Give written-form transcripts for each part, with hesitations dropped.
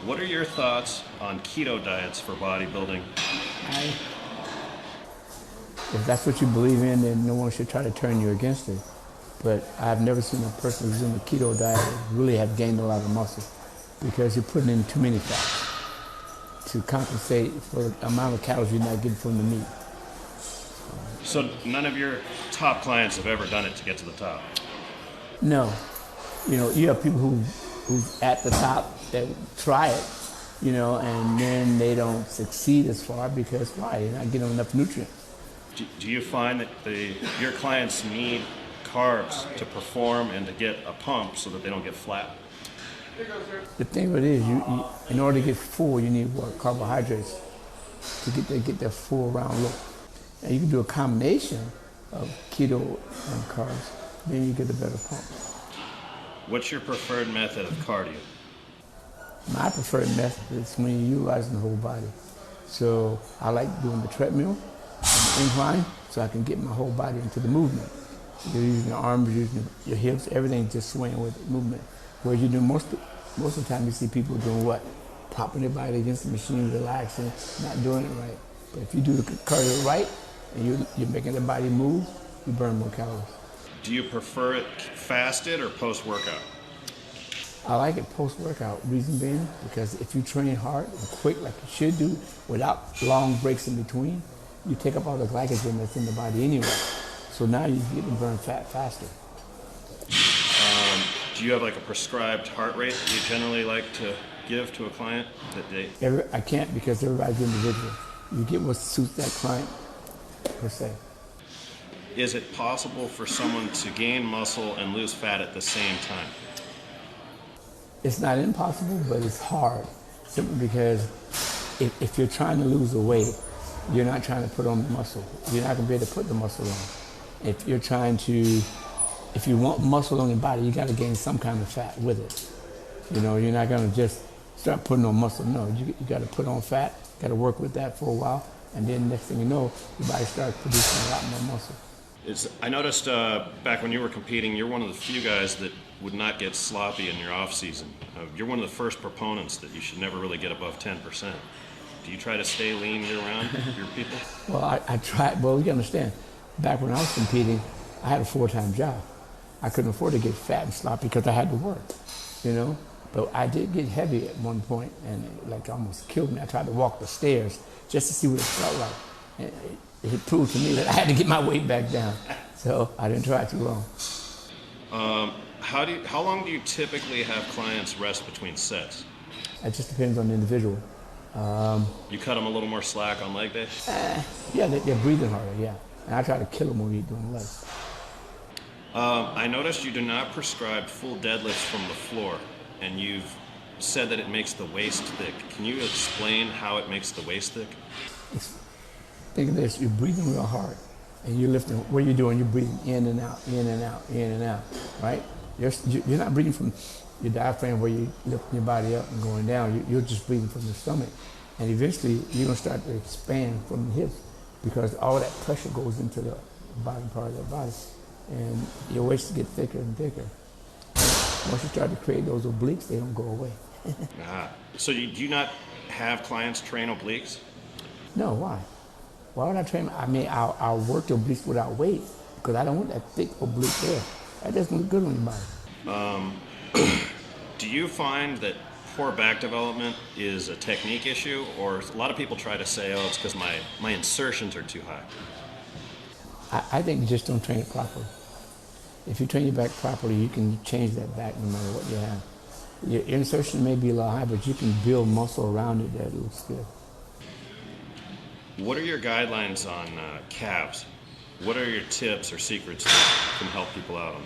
What are your thoughts on keto diets for bodybuilding? If that's what you believe in, then no one should try to turn you against it. But I've never seen a person who's in the keto diet really have gained a lot of muscle because you're putting in too many fats to compensate for the amount of calories you're not getting from the meat. So none of your top clients have ever done it to get to the top? No. You know, you have people who's at the top that try it, you know, and then they don't succeed as far because why? They're not getting enough nutrients. Do you find that your clients need carbs to perform and to get a pump so that they don't get flat? The thing with it is, you in order to get full, you need what? Carbohydrates to get that full round look. And you can do a combination of keto and carbs, then you get a better pump. What's your preferred method of cardio? My preferred method is when you're utilizing the whole body. So I like doing the treadmill and the incline so I can get my whole body into the movement. You're using your arms, using your hips, everything just swaying with movement. Whereas you do most of the time you see people doing what? Propping their body against the machine, relaxing, not doing it right. But if you do the cardio right and you're making the body move, you burn more calories. Do you prefer it fasted or post-workout? I like it post-workout, reason being, because if you train hard and quick like you should do, without long breaks in between, you take up all the glycogen that's in the body anyway. So now you get to burn fat faster. Do you have like a prescribed heart rate that you generally like to give to a client? I can't because everybody's individual. You get what suits that client per se. Is it possible for someone to gain muscle and lose fat at the same time? It's not impossible, but it's hard. Simply because if you're trying to lose the weight, you're not trying to put on the muscle. You're not going to be able to put the muscle on. If you want muscle on your body, you got to gain some kind of fat with it. You know, you're not going to just start putting on muscle. No, you got to put on fat, got to work with that for a while, and then next thing you know, your body starts producing a lot more muscle. I noticed back when you were competing, you're one of the few guys that would not get sloppy in your off season. You're one of the first proponents that you should never really get above 10%. Do you try to stay lean year round, your people? Well, I tried. Well, you understand, back when I was competing, I had a full-time job. I couldn't afford to get fat and sloppy because I had to work, you know? But I did get heavy at one point, and it almost killed me. I tried to walk the stairs just to see what it felt like. And it proved to me that I had to get my weight back down. So I didn't try too long. How long do you typically have clients rest between sets? It just depends on the individual. You cut them a little more slack on leg day? Yeah, they're breathing harder, yeah. And I try to kill them when you're doing legs. I noticed you do not prescribe full deadlifts from the floor, and you've said that it makes the waist thick. Can you explain how it makes the waist thick? Think of this, you're breathing real hard, and you're lifting, what are you doing? You're breathing in and out, in and out, in and out, right? You're not breathing from your diaphragm where you're lifting your body up and going down. You're just breathing from the stomach. And eventually, you're gonna start to expand from the hips because all that pressure goes into the bottom part of the body. And your waist get thicker and thicker. And once you start to create those obliques, they don't go away. So do you not have clients train obliques? No, why? Why would I train? I mean, I'll work the obliques without weight because I don't want that thick oblique there. That doesn't look good on your body. Do you find that poor back development is a technique issue, or a lot of people try to say, oh, it's because my insertions are too high? I think you just don't train it properly. If you train your back properly, you can change that back no matter what you have. Your insertion may be a little high, but you can build muscle around it that looks good. What are your guidelines on calves? What are your tips or secrets that can help people out on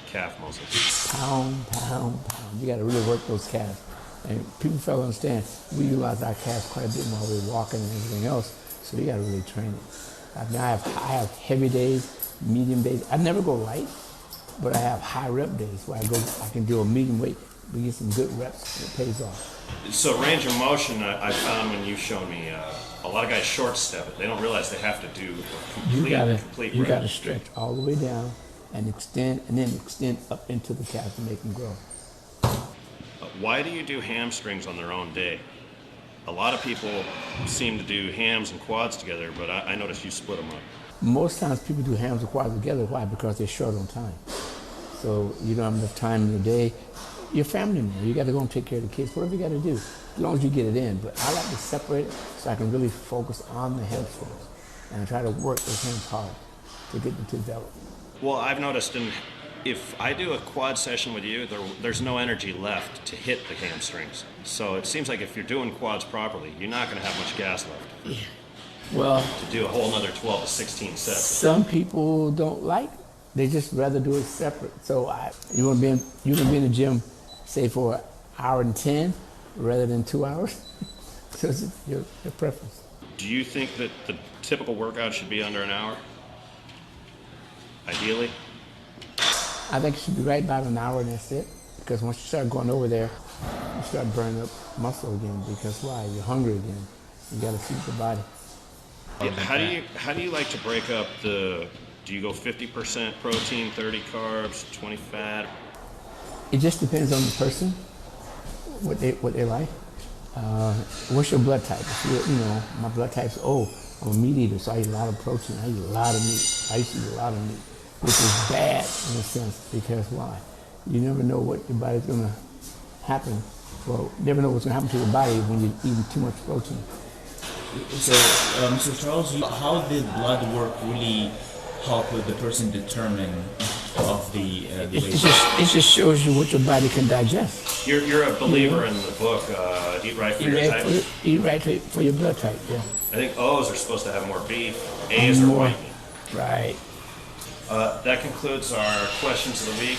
calf muscles? Pound, pound, pound. You got to really work those calves. And people fail to understand, we utilize our calves quite a bit while we're walking and everything else, so you got to really train it. I mean, I have heavy days, medium days. I never go light, but I have high rep days where I can do a medium weight. We get some good reps, and it pays off. So range of motion, I found when you showed me, a lot of guys short step it. They don't realize they have to do a complete You got to stretch all the way down and extend, and then extend up into the calf to make them grow. Why do you do hamstrings on their own day? A lot of people seem to do hams and quads together, but I noticed you split them up. Most times people do hams and quads together. Why? Because they're short on time. So you don't have enough time in the day. Your family member, you got to go and take care of the kids, whatever you got to do, as long as you get it in. But I like to separate it so I can really focus on the hamstrings and try to work those hands hard to get them to develop. Well, I've noticed if I do a quad session with you, there's no energy left to hit the hamstrings. So it seems like if you're doing quads properly, you're not going to have much gas left. Yeah. Well, to do a whole another 12 to 16 sets. Some people don't like it. They just rather do it separate. So you want to be in the gym, say for an hour and 10 rather than 2 hours. So it's your preference. Do you think that the typical workout should be under an hour? Ideally? I think it should be right about an hour and that's it. Because once you start going over there, you start burning up muscle again. Because why? You're hungry again. You got to feed the body. How do you like to break up do you go 50% protein, 30 carbs, 20 fat? It just depends on the person, what they like. What's your blood type? If my blood type's I'm a meat eater, so I eat a lot of protein. I eat a lot of meat. I used to eat a lot of meat, which is bad in a sense, because why? You never know what your body's gonna happen. Well, you never know what's gonna happen to your body when you're eating too much protein. So, Mr. Charles, how did blood work really help with the person determine of the weight? It just shows you what your body can digest. You're a believer in the book, Eat Right for Your Type? Eat right for your blood type, yeah. I think O's are supposed to have more beef, A's are white meat. Right. That concludes our questions of the week.